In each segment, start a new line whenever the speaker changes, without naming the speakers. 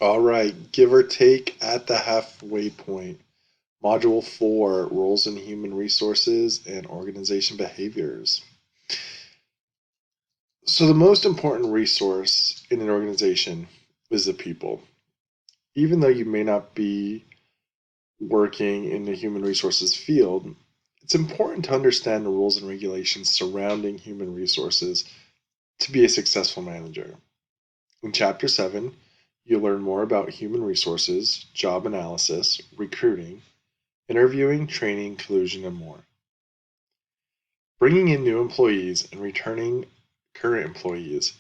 All right, give or take at the halfway point. Module 4, Roles in Human Resources and Organization Behaviors. So the most important resource in an organization is the people. Even though you may not be working in the human resources field, it's important to understand the rules and regulations surrounding human resources to be a successful manager. In Chapter 7, you'll learn more about human resources, job analysis, recruiting, interviewing, training, collusion, and more. Bringing in new employees and returning current employees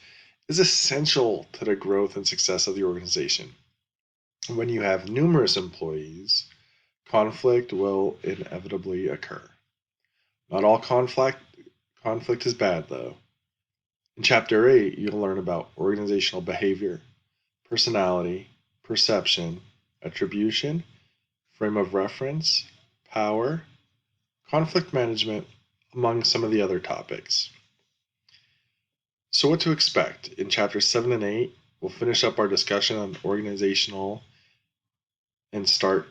is essential to the growth and success of the organization. When you have numerous employees, conflict will inevitably occur. Not all conflict is bad though. In Chapter 8, you'll learn about organizational behavior, personality, perception, attribution, frame of reference, power, conflict management, among some of the other topics. So, what to expect? In Chapters 7 and 8, we'll finish up our discussion on organizational and start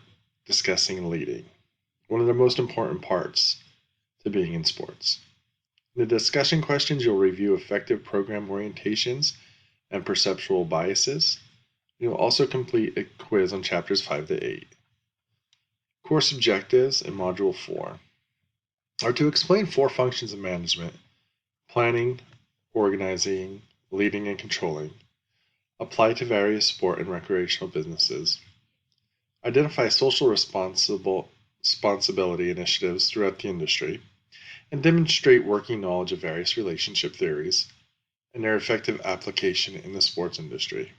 discussing leading, one of the most important parts to being in sports. In the discussion questions, you'll review effective program orientations and perceptual biases. You'll also complete a quiz on Chapters 5 to 8. Course objectives in Module 4 are to explain 4 functions of management: planning, organizing, leading, and controlling, apply to various sport and recreational businesses, identify social responsibility initiatives throughout the industry, and demonstrate working knowledge of various relationship theories and their effective application in the sports industry.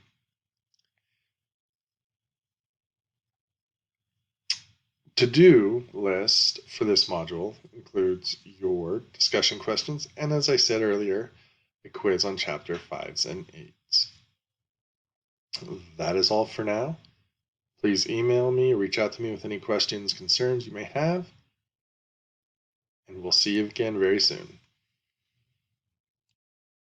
To-do list for this module includes your discussion questions and, as I said earlier, a quiz on Chapter 5s and 8s. That is all for now. Please email me, reach out to me with any questions, concerns you may have, and we'll see you again very soon.